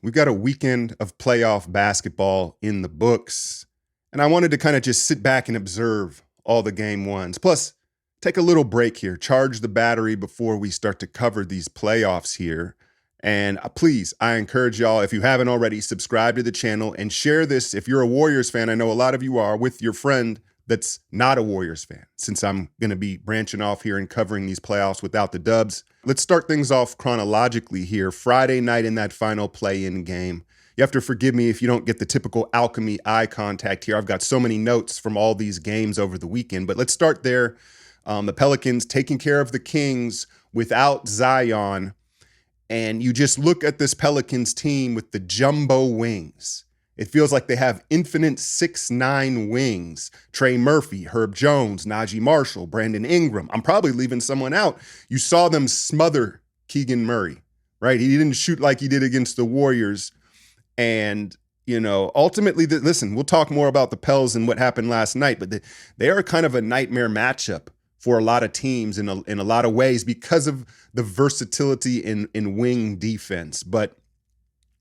We've got a weekend of playoff basketball in the books, and I wanted to kind of just sit back and observe all the game ones. Plus, take a little break here, charge the battery before we start to cover these playoffs here. And please, I encourage y'all, if you haven't already, subscribe to the channel and share this. If you're a Warriors fan, I know a lot of you are, with your friend that's not a Warriors fan, since I'm going to be branching off here and covering these playoffs without the dubs. Let's start things off chronologically here. Friday night in that final play-in game. You have to forgive me if you don't get the typical alchemy eye contact here. I've got so many notes from all these games over the weekend, but let's start there. The Pelicans taking care of the Kings without Zion. And you just look at this Pelicans team with the jumbo wings. It feels like they have infinite 6'9" wings. Trey Murphy, Herb Jones, Najee Marshall, Brandon Ingram. I'm probably leaving someone out. You saw them smother Keegan Murray, right? He didn't shoot like he did against the Warriors. And, ultimately, listen, we'll talk more about the Pels and what happened last night, but they are kind of a nightmare matchup for a lot of teams in a lot of ways because of the versatility in wing defense. But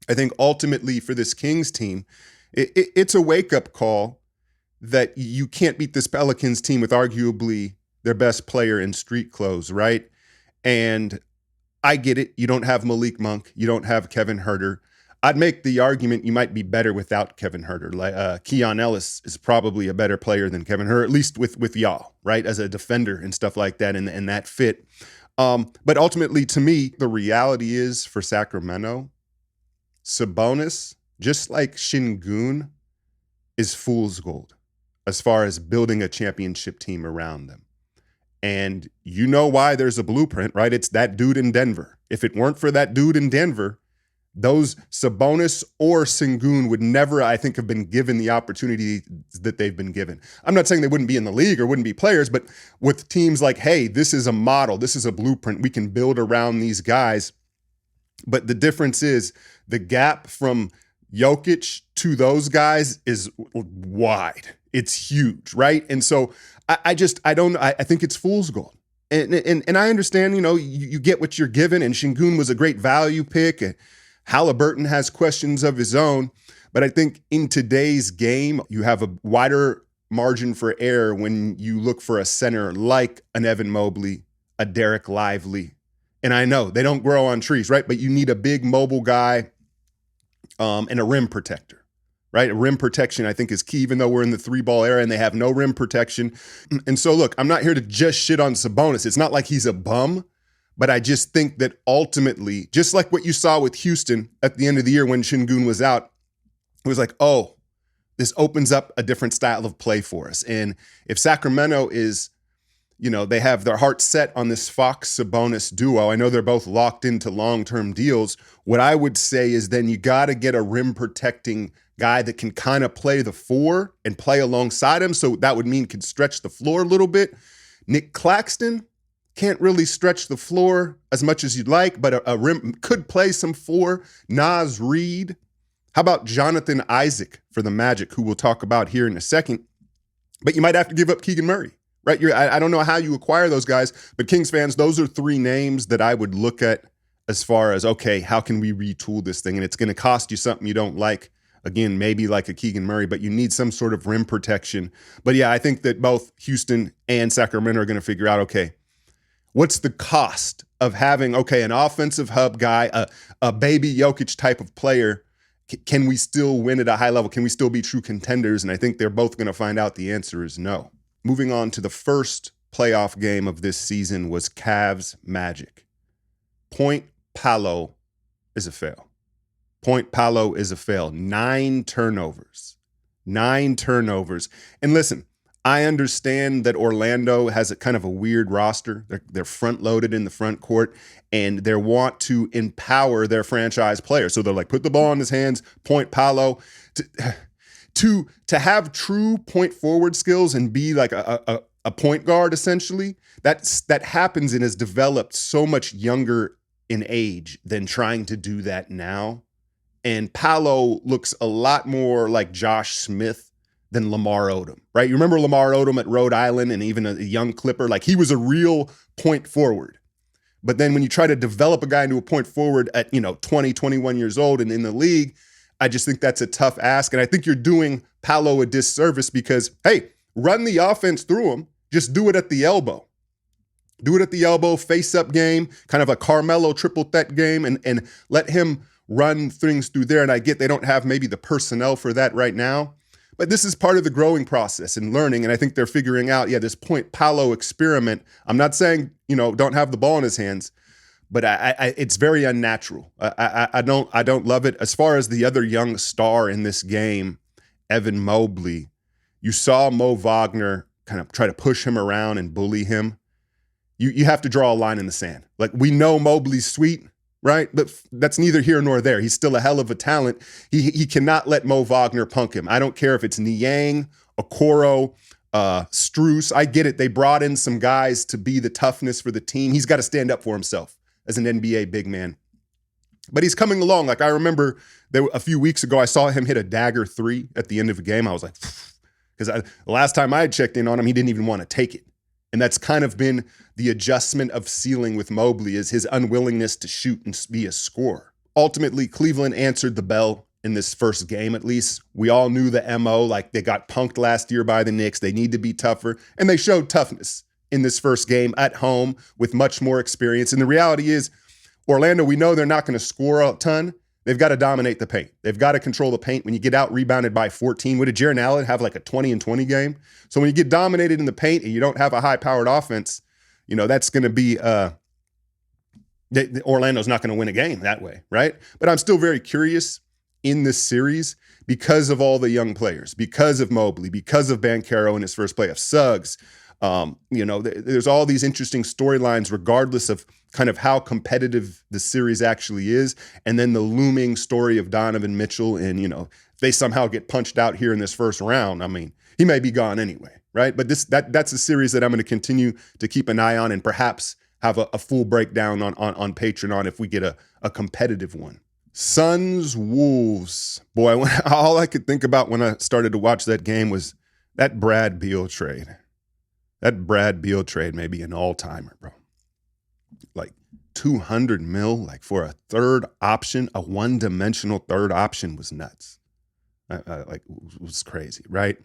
I think ultimately for this Kings team, it's a wake-up call that you can't beat this Pelicans team with arguably their best player in street clothes, right? And I get it. You don't have Malik Monk. You don't have Kevin Huerter. I'd make the argument you might be better without Kevin Huerter. Like Keon Ellis is probably a better player than Kevin Huerter, at least with y'all, right? As a defender and stuff like that, and that fit. But ultimately, to me, the reality is for Sacramento, Sabonis, just like Şengün, is fool's gold as far as building a championship team around them. And you know why there's a blueprint, right? It's that dude in Denver. If it weren't for that dude in Denver, those Sabonis or Şengün would never, I think, have been given the opportunity that they've been given. I'm not saying they wouldn't be in the league or wouldn't be players, but with teams like, hey, this is a model, this is a blueprint, we can build around these guys. But the difference is the gap from Jokic to those guys is wide. It's huge, right? And so I think it's fool's gold. And I understand, you get what you're given, and Şengün was a great value pick. Halliburton has questions of his own, but I think in today's game, you have a wider margin for error when you look for a center like an Evan Mobley, a Derek Lively. And I know they don't grow on trees, right? But you need a big mobile guy and a rim protector, right? A rim protection, I think, is key, even though we're in the 3-ball era and they have no rim protection. And so, look, I'm not here to just shit on Sabonis. It's not like he's a bum. But I just think that ultimately, just like what you saw with Houston at the end of the year when Şengün was out, it was like, oh, this opens up a different style of play for us. And if Sacramento is, they have their heart set on this Fox-Sabonis duo, I know they're both locked into long-term deals. What I would say is then you got to get a rim-protecting guy that can kind of play the 4 and play alongside him. So that would mean could stretch the floor a little bit. Nick Claxton can't really stretch the floor as much as you'd like, but a rim could play some 4. Naz Reid. How about Jonathan Isaac for the Magic, who we'll talk about here in a second? But you might have to give up Keegan Murray, right? I don't know how you acquire those guys, but Kings fans, those are 3 names that I would look at as far as, okay, how can we retool this thing? And it's going to cost you something you don't like. Again, maybe like a Keegan Murray, but you need some sort of rim protection. But yeah, I think that both Houston and Sacramento are going to figure out, okay, what's the cost of having, an offensive hub guy, a baby Jokic type of player? Can we still win at a high level? Can we still be true contenders? And I think they're both going to find out the answer is no. Moving on to the first playoff game of this season was Cavs Magic. Point Palo is a fail. Point Palo is a fail. 9 turnovers. 9 turnovers. And listen, I understand that Orlando has a kind of a weird roster. They're front-loaded in the front court, and they want to empower their franchise players. So they're like, put the ball in his hands, Point Palo. To have true point forward skills and be like a point guard, essentially, that happens and is developed so much younger in age than trying to do that now. And Palo looks a lot more like Josh Smith than Lamar Odom, right? You remember Lamar Odom at Rhode Island and even a young Clipper? Like, he was a real point forward. But then when you try to develop a guy into a point forward at, 20, 21 years old and in the league, I just think that's a tough ask. And I think you're doing Paolo a disservice because, hey, run the offense through him. Just do it at the elbow. Do it at the elbow, face-up game, kind of a Carmelo triple threat game, and let him run things through there. And I get they don't have maybe the personnel for that right now. But this is part of the growing process and learning, and I think they're figuring out, this point Paolo experiment. I'm not saying, don't have the ball in his hands, but it's very unnatural. I don't love it. As far as the other young star in this game, Evan Mobley, you saw Mo Wagner kind of try to push him around and bully him. You have to draw a line in the sand. Like, we know Mobley's sweet, right? But that's neither here nor there. He's still a hell of a talent. He cannot let Mo Wagner punk him. I don't care if it's Niang, Okoro, Strus. I get it. They brought in some guys to be the toughness for the team. He's got to stand up for himself as an NBA big man. But he's coming along. Like, I remember a few weeks ago, I saw him hit a dagger 3 at the end of a game. I was like, because the last time I had checked in on him, he didn't even want to take it. And that's kind of been the adjustment of ceiling with Mobley, is his unwillingness to shoot and be a scorer. Ultimately, Cleveland answered the bell in this first game, at least. We all knew the MO, like they got punked last year by the Knicks. They need to be tougher. And they showed toughness in this first game at home with much more experience. And the reality is, Orlando, we know they're not going to score a ton. They've got to dominate the paint. They've got to control the paint. When you get out rebounded by 14, what did Jaren Allen have, like a 20-20 game? So when you get dominated in the paint and you don't have a high-powered offense, that's going to be Orlando's not going to win a game that way, right? But I'm still very curious in this series because of all the young players, because of Mobley, because of Banchero in his first playoff, Suggs. There's all these interesting storylines regardless of kind of how competitive the series actually is. And then the looming story of Donovan Mitchell. And, if they somehow get punched out here in this first round, I mean, he may be gone anyway, right? But that's a series that I'm going to continue to keep an eye on and perhaps have a full breakdown on Patreon if we get a competitive one. Suns, Wolves. Boy, all I could think about when I started to watch that game was that Brad Beal trade. That Brad Beal trade may be an all-timer, bro. Like $200 million, like for a third option, a one-dimensional third option was nuts. It was crazy, right?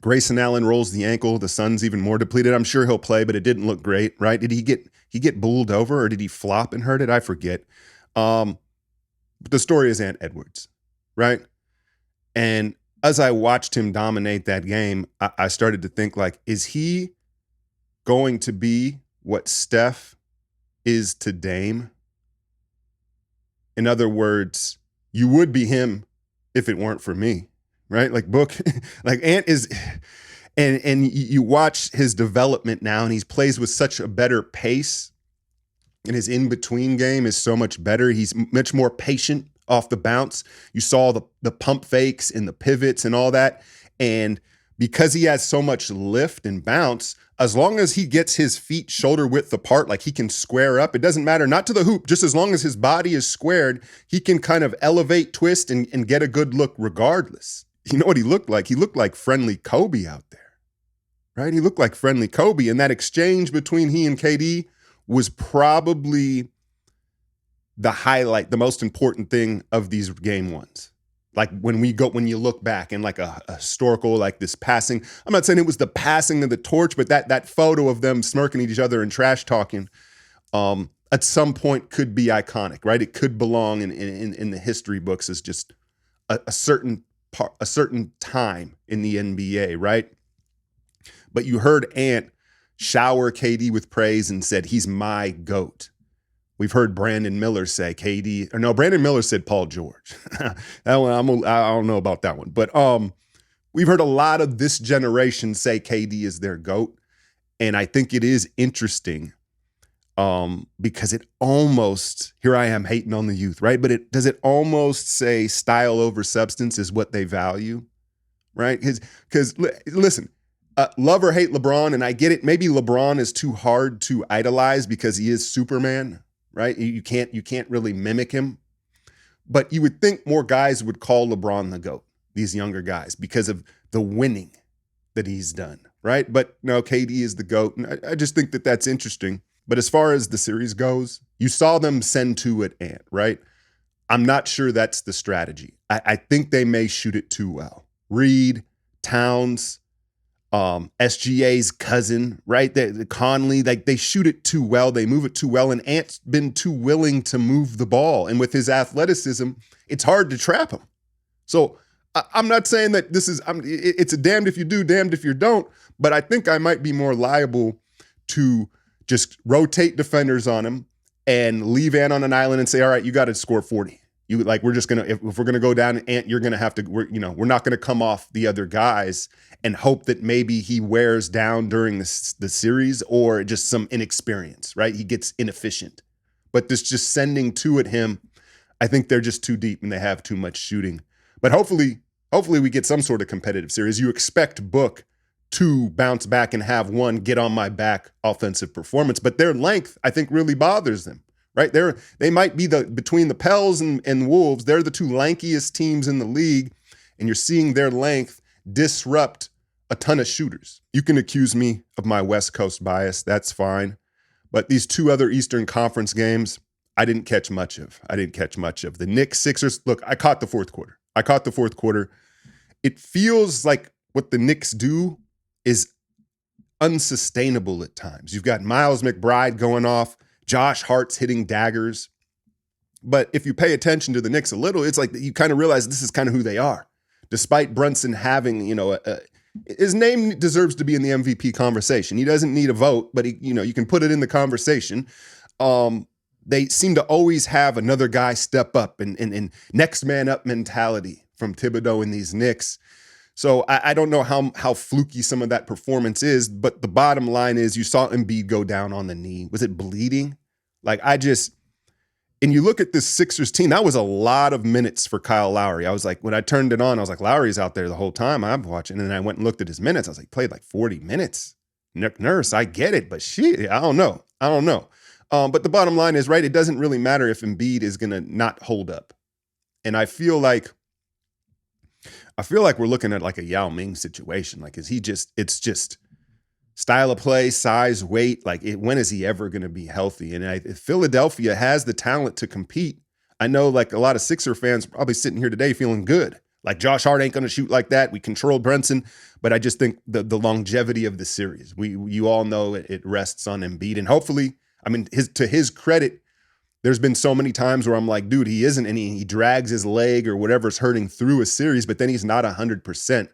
Grayson Allen rolls the ankle. The Suns even more depleted. I'm sure he'll play, but it didn't look great, right? Did he get bowled over, or did he flop and hurt it? I forget. But the story is Ant Edwards, right? And as I watched him dominate that game, I started to think, like, is he going to be what Steph is to Dame? In other words, you would be him if it weren't for me, right? Like, Book, like Ant is, and you watch his development now, and he plays with such a better pace, and his in-between game is so much better. He's much more patient off the bounce. You saw the pump fakes and the pivots and all that. And because he has so much lift and bounce, as long as he gets his feet shoulder width apart, like he can square up, it doesn't matter, not to the hoop, just as long as his body is squared, he can kind of elevate, twist, and get a good look regardless. You know what he looked like? He looked like friendly Kobe out there, right? He looked like friendly Kobe. And that exchange between he and KD was probably the highlight, the most important thing of these game ones. Like when you look back and like a historical, like this passing, I'm not saying it was the passing of the torch, but that photo of them smirking at each other and trash talking at some point could be iconic, right? It could belong in the history books as just a certain time in the NBA, right? But you heard Ant shower KD with praise and said, he's my GOAT. We've heard Brandon Miller say Brandon Miller said Paul George. That one, I don't know about that one. But we've heard a lot of this generation say KD is their GOAT. And I think it is interesting because it almost, here I am hating on the youth, right? But does it almost say style over substance is what they value, right? Because listen, love or hate LeBron, and I get it. Maybe LeBron is too hard to idolize because he is Superman, right? You can't really mimic him. But you would think more guys would call LeBron the GOAT, these younger guys, because of the winning that he's done, right? But no, KD is the GOAT. And I just think that that's interesting. But as far as the series goes, you saw them send two at Ant, right? I'm not sure that's the strategy. I think they may shoot it too well. Reed, Towns, SGA's cousin, right? The Conley, like they shoot it too well. They move it too well. And Ant's been too willing to move the ball. And with his athleticism, it's hard to trap him. So I'm not saying that it's a damned if you do, damned if you don't, but I think I might be more liable to just rotate defenders on him and leave Ant on an island and say, all right, you got to score 40. We're just going to, if we're going to go down Ant, you're going to have to, we're not going to come off the other guys and hope that maybe he wears down during the series or just some inexperience, right? He gets inefficient. But this just sending two at him, I think they're just too deep and they have too much shooting. But hopefully we get some sort of competitive series. You expect Book to bounce back and have one get on my back offensive performance, but their length, I think, really bothers them, right? They might be between the Pels and Wolves, they're the two lankiest teams in the league, and you're seeing their length disrupt a ton of shooters. You can accuse me of my West Coast bias, that's fine, but these two other Eastern Conference games, I didn't catch much of. The Knicks, Sixers, look, I caught the fourth quarter. It feels like what the Knicks do is unsustainable at times. You've got Miles McBride going off, Josh Hart's hitting daggers. But if you pay attention to the Knicks a little, it's like you kind of realize this is kind of who they are. Despite Brunson having, his name deserves to be in the MVP conversation. He doesn't need a vote, but you can put it in the conversation. They seem to always have another guy step up and next man up mentality from Thibodeau in these Knicks. So I don't know how fluky some of that performance is, but the bottom line is you saw Embiid go down on the knee. Was it bleeding? And you look at this Sixers team, that was a lot of minutes for Kyle Lowry. I was like, when I turned it on, I was like, Lowry's out there the whole time I'm watching. And then I went and looked at his minutes. I was like, played like 40 minutes. Nick Nurse, I get it, but shit, I don't know. But the bottom line is, right, it doesn't really matter if Embiid is going to not hold up. And I feel like we're looking at like a Yao Ming situation. Like, it's just style of play, size, weight. When is he ever going to be healthy? And if Philadelphia has the talent to compete, I know like a lot of Sixer fans probably sitting here today feeling good. Like Josh Hart ain't going to shoot like that. We controlled Brunson. But I just think the longevity of the series, you all know it rests on Embiid. And hopefully, to his credit, there's been so many times where I'm like, dude, he isn't, and he drags his leg or whatever's hurting through a series, but then he's not 100%.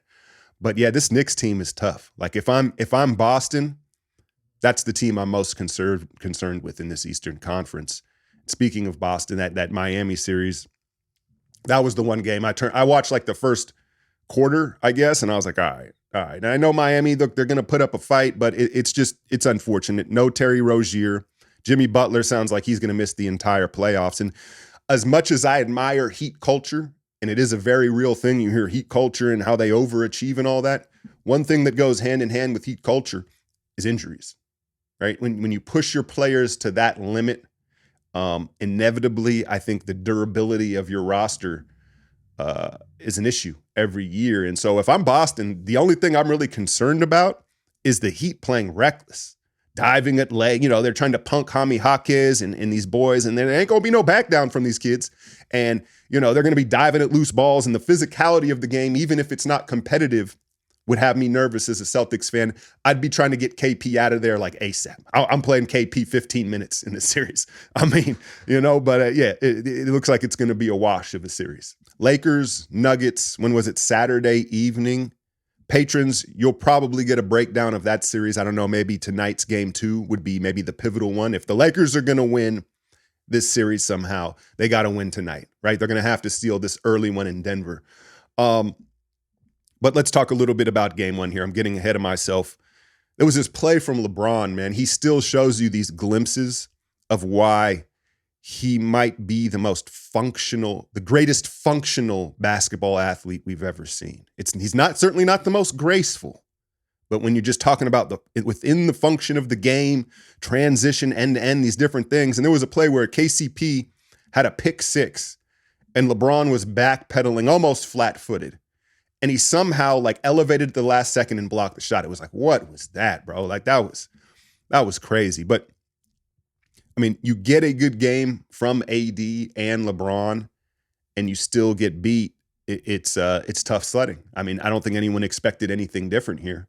But yeah, this Knicks team is tough. Like if I'm Boston, that's the team I'm most concerned with in this Eastern Conference. Speaking of Boston, that Miami series, that was the one game I watched like the first quarter, I guess, and I was like, all right. And I know Miami, look, they're going to put up a fight, but it's unfortunate. No Terry Rozier. Jimmy Butler sounds like he's going to miss the entire playoffs. And as much as I admire Heat culture, and it is a very real thing, you hear Heat culture and how they overachieve and all that, one thing that goes hand in hand with Heat culture is injuries, right? When you push your players to that limit, inevitably, I think the durability of your roster is an issue every year. And so if I'm Boston, the only thing I'm really concerned about is the Heat playing reckless. Diving at leg, they're trying to punk Jaime Jaquez and these boys, and there ain't going to be no back down from these kids. And, they're going to be diving at loose balls, and the physicality of the game, even if it's not competitive, would have me nervous as a Celtics fan. I'd be trying to get KP out of there like ASAP. I'm playing KP 15 minutes in this series. It looks like it's going to be a wash of a series. Lakers, Nuggets, when was it? Saturday evening. Patrons, you'll probably get a breakdown of that series. I don't know, maybe tonight's game 2 would be maybe the pivotal one. If the Lakers are going to win this series somehow, they got to win tonight, right? They're going to have to steal this early one in Denver. But let's talk a little bit about game 1 here. I'm getting ahead of myself. There was this play from LeBron, man. He still shows you these glimpses of why he might be the greatest functional basketball athlete we've ever seen. He's certainly not the most graceful, but when you're just talking about within the function of the game, transition, end to end, these different things. And there was a play where KCP had a pick 6 and LeBron was backpedaling almost flat-footed. and he somehow like elevated the last second and blocked the shot. It was like, what was that, bro? Like that was crazy. But I mean, you get a good game from AD and LeBron, and you still get beat. It's tough sledding. I mean, I don't think anyone expected anything different here.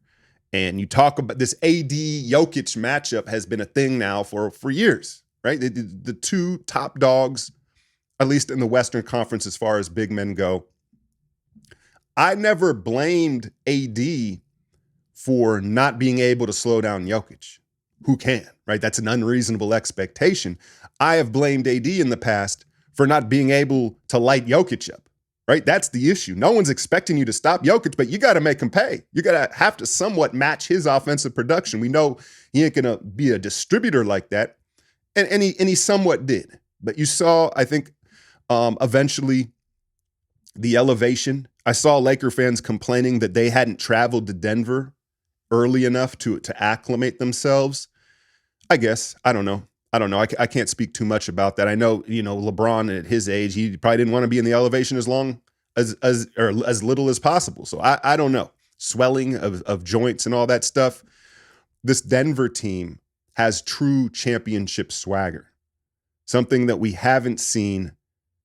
And you talk about this AD Jokic matchup has been a thing now for years, right? The two top dogs, at least in the Western Conference, as far as big men go. I never blamed AD for not being able to slow down Jokic. Who can, right? That's an unreasonable expectation. I have blamed AD in the past for not being able to light Jokic up, right? That's the issue. No one's expecting you to stop Jokic, but you got to make him pay. You got to have to somewhat match his offensive production. We know he ain't going to be a distributor like that. And he somewhat did. But you saw, I think, eventually the elevation. I saw Laker fans complaining that they hadn't traveled to Denver early enough to acclimate themselves. I guess. I don't know. I can't speak too much about that. I know, LeBron at his age, he probably didn't want to be in the elevation as long or as little as possible. So I don't know. Swelling of joints and all that stuff. This Denver team has true championship swagger. Something that we haven't seen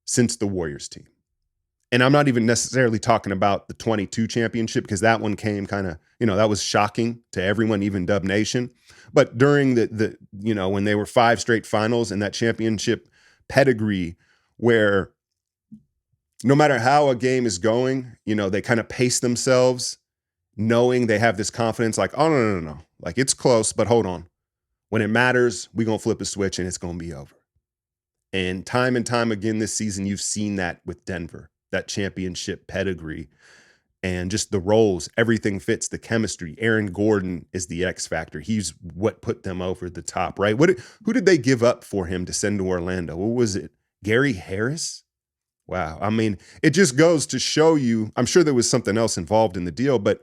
since the Warriors team. And I'm not even necessarily talking about the 22 championship, because that one came kind of, that was shocking to everyone, even Dub Nation. But during the when they were 5 straight finals and that championship pedigree, where no matter how a game is going, they kind of pace themselves, knowing they have this confidence like, oh, no. Like, it's close, but hold on. When it matters, we're going to flip a switch and it's going to be over. And time again this season, you've seen that with Denver. That championship pedigree and just the roles, everything fits, the chemistry. Aaron Gordon is the X factor. He's what put them over the top, right? Who did they give up for him to send to Orlando? What was it? Gary Harris? Wow. I mean, it just goes to show you, I'm sure there was something else involved in the deal, but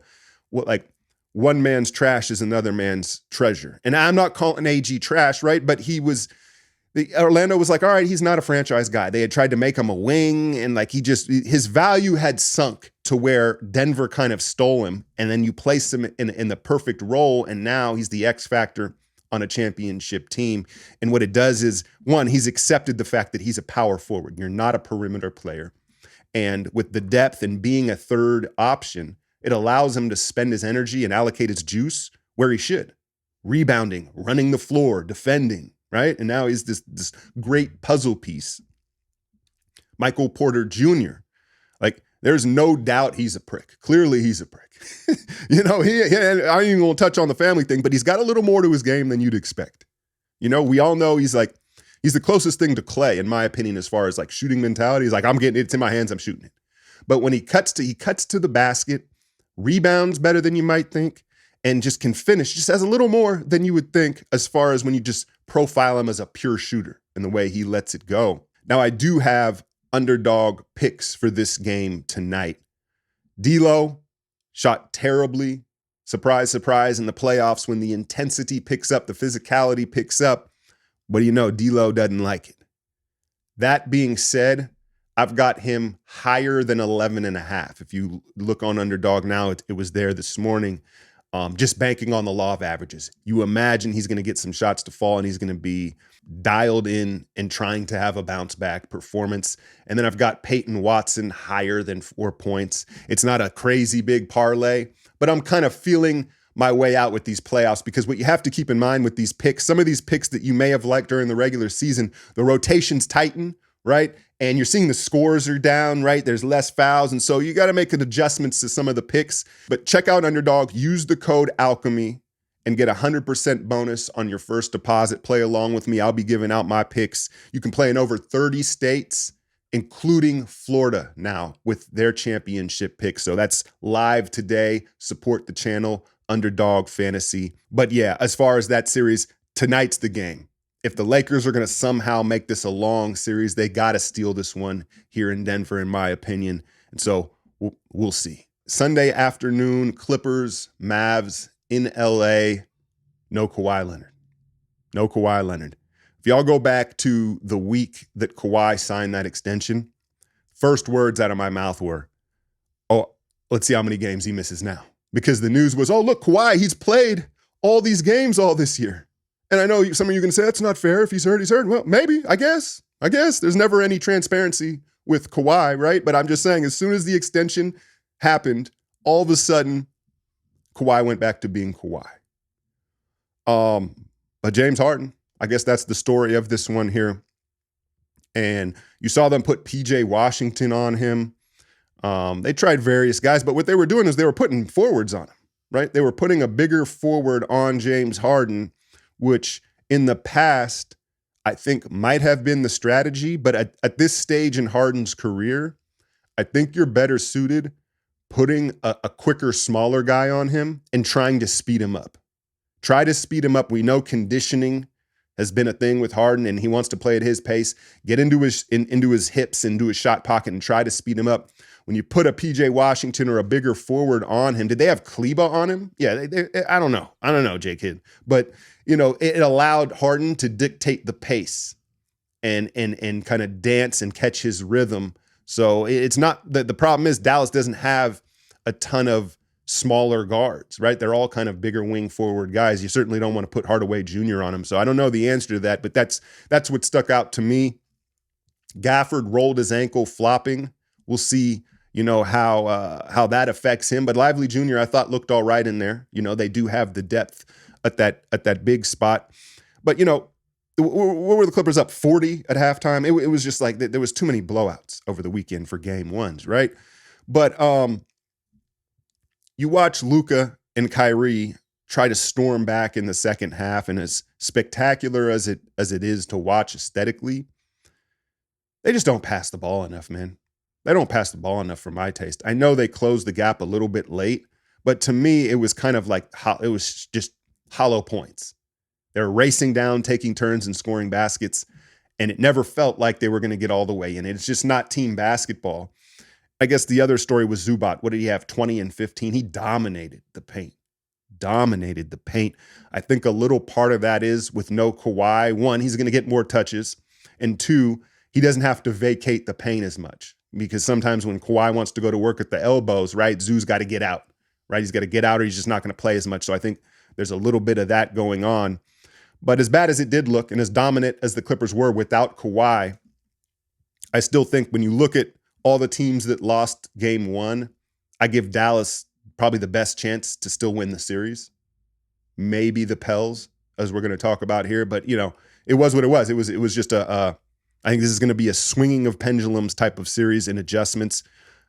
one man's trash is another man's treasure. And I'm not calling AG trash, right? But Orlando was like, all right, he's not a franchise guy. They had tried to make him a wing, and his value had sunk to where Denver kind of stole him, and then you place him in the perfect role, and now he's the X factor on a championship team. And what it does is, one, he's accepted the fact that he's a power forward. You're not a perimeter player. And with the depth and being a third option, it allows him to spend his energy and allocate his juice where he should. Rebounding, running the floor, defending. Right? And now he's this great puzzle piece. Michael Porter Jr. There's no doubt he's a prick. Clearly he's a prick. I ain't even gonna touch on the family thing, but he's got a little more to his game than you'd expect. We all know he's the closest thing to Clay, in my opinion, as far as shooting mentality. He's like, I'm getting it, it's in my hands, I'm shooting it. But when he cuts to the basket, rebounds better than you might think, and just can finish, just has a little more than you would think as far as when you just profile him as a pure shooter and the way he lets it go. Now, I do have underdog picks for this game tonight. D'Lo shot terribly. Surprise, surprise, in the playoffs when the intensity picks up, the physicality picks up. But D'Lo doesn't like it. That being said, I've got him higher than 11.5. If you look on Underdog now, it was there this morning. Just banking on the law of averages. You imagine he's going to get some shots to fall and he's going to be dialed in and trying to have a bounce back performance. And then I've got Peyton Watson higher than 4 points. It's not a crazy big parlay, but I'm kind of feeling my way out with these playoffs, because what you have to keep in mind with these picks, some of these picks that you may have liked during the regular season, the rotations tighten, right? And you're seeing the scores are down, right? There's less fouls. And so you got to make adjustments to some of the picks. But check out Underdog, use the code Alchemy and get 100% bonus on your first deposit. Play along with me. I'll be giving out my picks. You can play in over 30 states, including Florida now with their championship pick. So that's live today. Support the channel, Underdog Fantasy. But yeah, as far as that series, tonight's the game. If the Lakers are going to somehow make this a long series, they got to steal this one here in Denver, in my opinion. And so we'll see. Sunday afternoon, Clippers, Mavs in LA. No Kawhi Leonard. No Kawhi Leonard. If y'all go back to the week that Kawhi signed that extension, first words out of my mouth were, oh, Let's see how many games he misses now. Because the news was, oh, look, Kawhi, he's played all these games all this year. And I know some of you are going to say, that's not fair. If he's hurt, he's hurt. Well, maybe, I guess. There's never any transparency with Kawhi, right? But I'm just saying, as soon as the extension happened, all of a sudden, Kawhi went back to being Kawhi. But James Harden, I guess that's the story of this one here. And you saw them put PJ Washington on him. They tried various guys, but what they were doing is they were putting forwards on him, right? They were putting a bigger forward on James Harden, which in the past, I think might have been the strategy. But at this stage in Harden's career, I think you're better suited putting a quicker, smaller guy on him and trying to speed him up. Try to speed him up. We know conditioning has been a thing with Harden, and he wants to play at his pace. Get into his hips, into his shot pocket, and try to speed him up. When you put a PJ Washington or a bigger forward on him, did they have Kleba on him? Yeah, I don't know, J Kid. But it allowed Harden to dictate the pace and kind of dance and catch his rhythm. So it's not that the problem is Dallas doesn't have a ton of smaller guards, right? They're all kind of bigger wing forward guys. You certainly don't want to put Hardaway Jr. on him. So I don't know the answer to that, but that's what stuck out to me. Gafford rolled his ankle flopping. We'll see, how that affects him. But Lively Jr. I thought looked all right in there. They do have the depth at that big spot. But what were the Clippers up 40 at halftime? It was just like there was too many blowouts over the weekend for game ones, right? But you watch Luka and Kyrie try to storm back in the second half, and as spectacular as it is to watch aesthetically, they just don't pass the ball enough, man. They don't pass the ball enough for my taste. I know they closed the gap a little bit late, but to me, it was kind of like it was just hollow points. They were racing down, taking turns and scoring baskets, and it never felt like they were going to get all the way in. It's just not team basketball. I guess the other story was Zubac. What did he have? 20 and 15. He dominated the paint. I think a little part of that is with no Kawhi. One, he's going to get more touches. And two, he doesn't have to vacate the paint as much. Because sometimes when Kawhi wants to go to work at the elbows, right, Zoo's got to get out, right? He's got to get out or he's just not going to play as much. So I think there's a little bit of that going on. But as bad as it did look and as dominant as the Clippers were without Kawhi, I still think when you look at all the teams that lost game one, I give Dallas probably the best chance to still win the series. Maybe the Pels, as we're going to talk about here. But, it was what it was. It was just I think this is going to be a swinging of pendulums type of series and adjustments.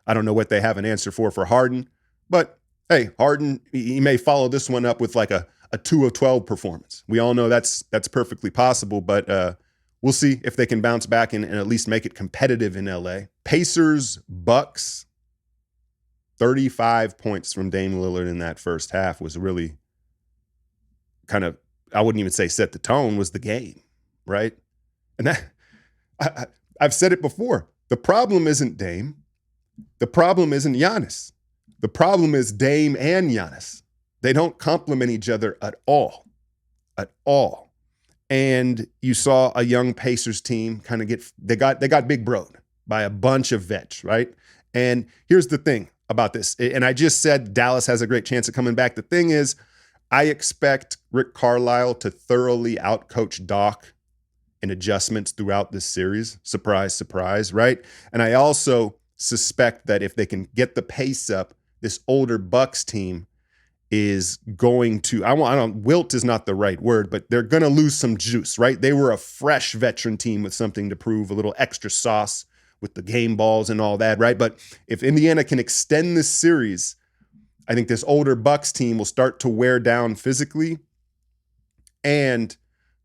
I don't know what they have an answer for Harden. But, hey, Harden, he may follow this one up with like a 2 of 12 performance. We all know that's perfectly possible, but we'll see if they can bounce back and at least make it competitive in LA. Pacers, Bucks, 35 points from Dame Lillard in that first half was really kind of, I wouldn't even say set the tone, was the game, right? And that I've said it before. The problem isn't Dame. The problem isn't Giannis. The problem is Dame and Giannis. They don't complement each other at all. And you saw a young Pacers team kind of they got big broed by a bunch of vets, right? And here's the thing about this. And I just said Dallas has a great chance of coming back. The thing is, I expect Rick Carlisle to thoroughly outcoach Doc in adjustments throughout this series. Surprise, surprise, right? And I also suspect that if they can get the pace up, this older Bucks team is going to, wilt is not the right word, but they're going to lose some juice, right? They were a fresh veteran team with something to prove, a little extra sauce with the game balls and all that, right? But if Indiana can extend this series, I think this older Bucks team will start to wear down physically. And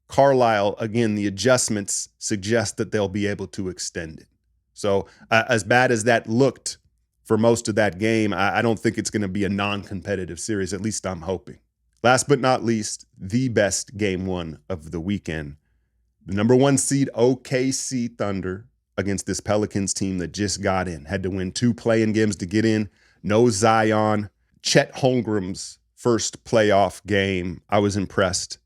Carlisle, again, the adjustments suggest that they'll be able to extend it. So as bad as that looked for most of that game, I don't think it's going to be a non-competitive series. At least I'm hoping. Last but not least, the best game one of the weekend. The number 1 seed OKC Thunder against this Pelicans team that just got in. Had to win 2 play-in games to get in. No Zion. Chet Holmgren's first playoff game. I was impressed.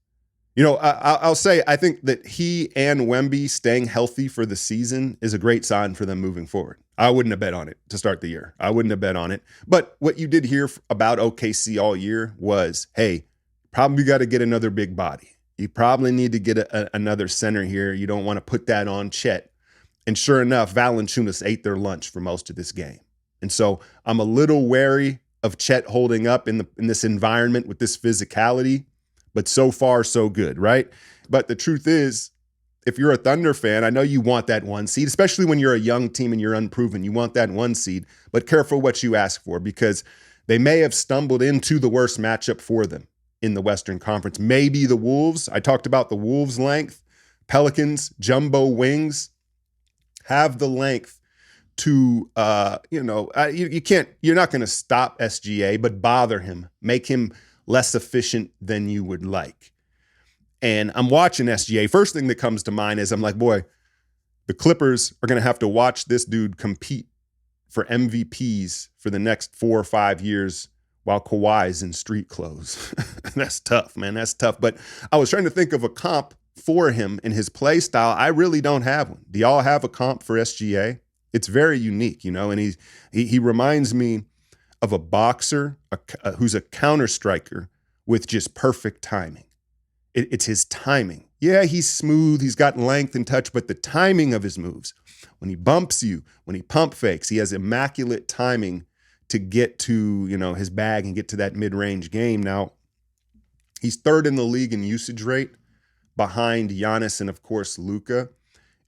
I'll say I think that he and Wemby staying healthy for the season is a great sign for them moving forward. I wouldn't have bet on it to start the year. I wouldn't have bet on it. But what you did hear about OKC all year was, hey, probably got to get another big body. You probably need to get another center here. You don't want to put that on Chet. And sure enough, Valanciunas ate their lunch for most of this game. And so I'm a little wary of Chet holding up in this environment with this physicality. But so far, so good, right? But the truth is, if you're a Thunder fan, I know you want that 1 seed, especially when you're a young team and you're unproven. You want that 1 seed, but careful what you ask for because they may have stumbled into the worst matchup for them in the Western Conference. Maybe the Wolves. I talked about the Wolves' length. Pelicans, jumbo wings, have the length to, you can't, you're not going to stop SGA, but bother him, make him less efficient than you would like. And I'm watching SGA. First thing that comes to mind is I'm like, boy, the Clippers are going to have to watch this dude compete for MVPs for the next 4 or 5 years while Kawhi's in street clothes. That's tough, man. That's tough. But I was trying to think of a comp for him in his play style. I really don't have one. Do y'all have a comp for SGA? It's very unique, and he reminds me of a boxer who's a counter striker with just perfect timing. It's his timing. Yeah, he's smooth. He's got length and touch, but the timing of his moves, when he bumps you, when he pump fakes, he has immaculate timing to get to, his bag and get to that mid-range game. Now, he's third in the league in usage rate behind Giannis and, of course, Luka.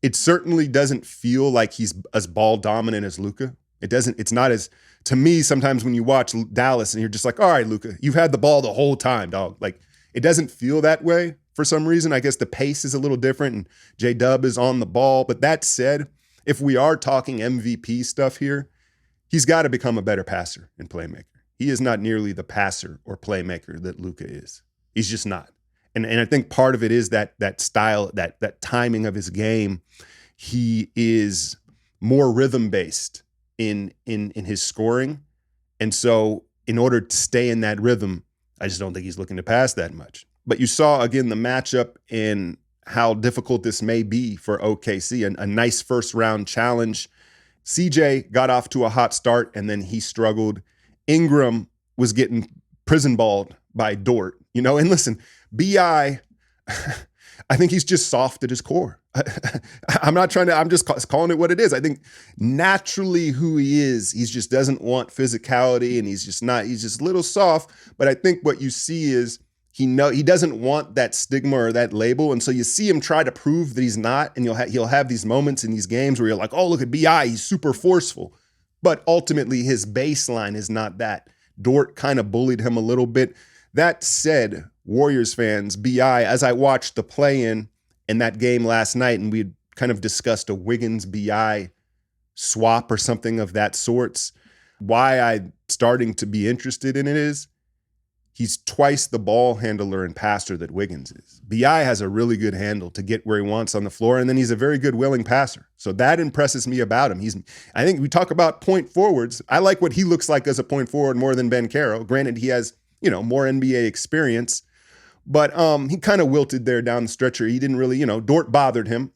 It certainly doesn't feel like he's as ball dominant as Luka. It's not as, to me, sometimes when you watch Dallas and you're just like, all right, Luka, you've had the ball the whole time, dog. Like, it doesn't feel that way for some reason. I guess the pace is a little different and J-Dub is on the ball. But that said, if we are talking MVP stuff here, he's got to become a better passer and playmaker. He is not nearly the passer or playmaker that Luka is. He's just not. And I think part of it is that style, that timing of his game. He is more rhythm-based in his scoring. And so in order to stay in that rhythm, I just don't think he's looking to pass that much. But you saw, again, the matchup and how difficult this may be for OKC. A nice first-round challenge. CJ got off to a hot start, and then he struggled. Ingram was getting prison balled by Dort. And listen, B.I., I think he's just soft at his core. I'm just calling it what it is. I think naturally who he is, he just doesn't want physicality and he's just a little soft. But I think what you see is he doesn't want that stigma or that label. And so you see him try to prove that he's not. And he'll have these moments in these games where you're like, oh, look at B.I., he's super forceful. But ultimately his baseline is not that. Dort kind of bullied him a little bit. That said, Warriors fans, B.I., as I watched the play-in that game last night, and we kind of discussed a Wiggins-B.I. swap or something of that sorts, why I'm starting to be interested in it is he's twice the ball handler and passer that Wiggins is. B.I. has a really good handle to get where he wants on the floor, and then he's a very good willing passer. So that impresses me about him. I think we talk about point forwards. I like what he looks like as a point forward more than Ben Caro. Granted, he has more NBA experience. But he kind of wilted there down the stretcher. He didn't really, Dort bothered him.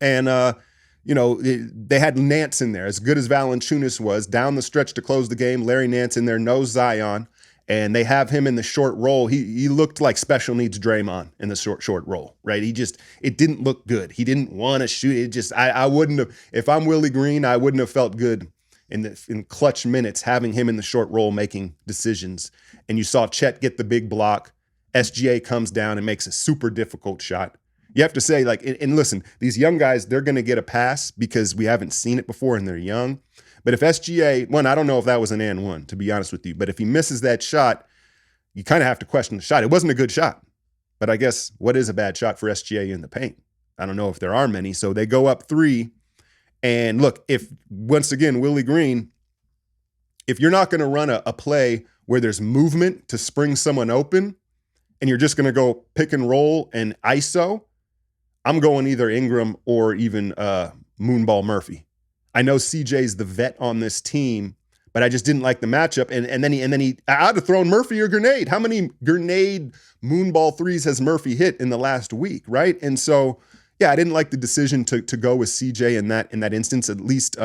And, they had Nance in there. As good as Valanciunas was, down the stretch to close the game, Larry Nance in there, no Zion. And they have him in the short roll. He looked like special needs Draymond in the short roll, right? It didn't look good. He didn't want to shoot. It just, I wouldn't have, if I'm Willie Green, I wouldn't have felt good in clutch minutes having him in the short roll making decisions. And you saw Chet get the big block. SGA comes down and makes a super difficult shot. You have to say, and listen, these young guys, they're going to get a pass because we haven't seen it before and they're young. But if SGA, I don't know if that was an and one, to be honest with you. But if he misses that shot, you kind of have to question the shot. It wasn't a good shot. But I guess what is a bad shot for SGA in the paint? I don't know if there are many. So they go up 3. And look, once again, Willie Green, if you're not going to run a play where there's movement to spring someone open, and you're just going to go pick and roll and ISO, I'm going either Ingram or even Moonball Murphy. I know CJ's the vet on this team, but I just didn't like the matchup. And then I'd have thrown Murphy or Grenade. How many Grenade moonball threes has Murphy hit in the last week, right? And so, yeah, I didn't like the decision to go with CJ in that instance, at least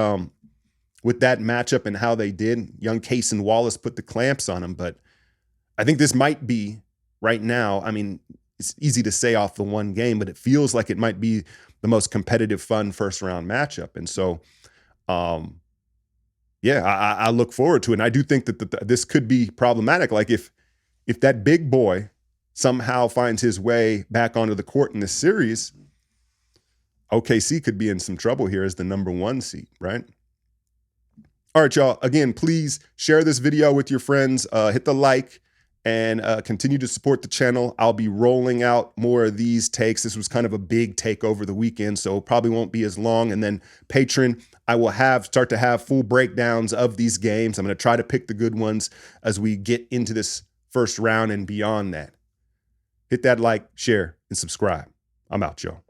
with that matchup and how they did. Young Case and Wallace put the clamps on him, but I think this might be right now. I mean, it's easy to say off the one game, but it feels like it might be the most competitive, fun first round matchup. And so, yeah, I look forward to it. And I do think that this could be problematic. Like if that big boy somehow finds his way back onto the court in this series, OKC could be in some trouble here as the number 1 seed, right? All right, y'all. Again, please share this video with your friends. Hit the like and continue to support the channel. I'll be rolling out more of these takes. This was kind of a big take over the weekend, so probably won't be as long. And then Patreon, I will start to have full breakdowns of these games. I'm going to try to pick the good ones as we get into this first round and beyond that. Hit that like, share, and subscribe. I'm out, y'all.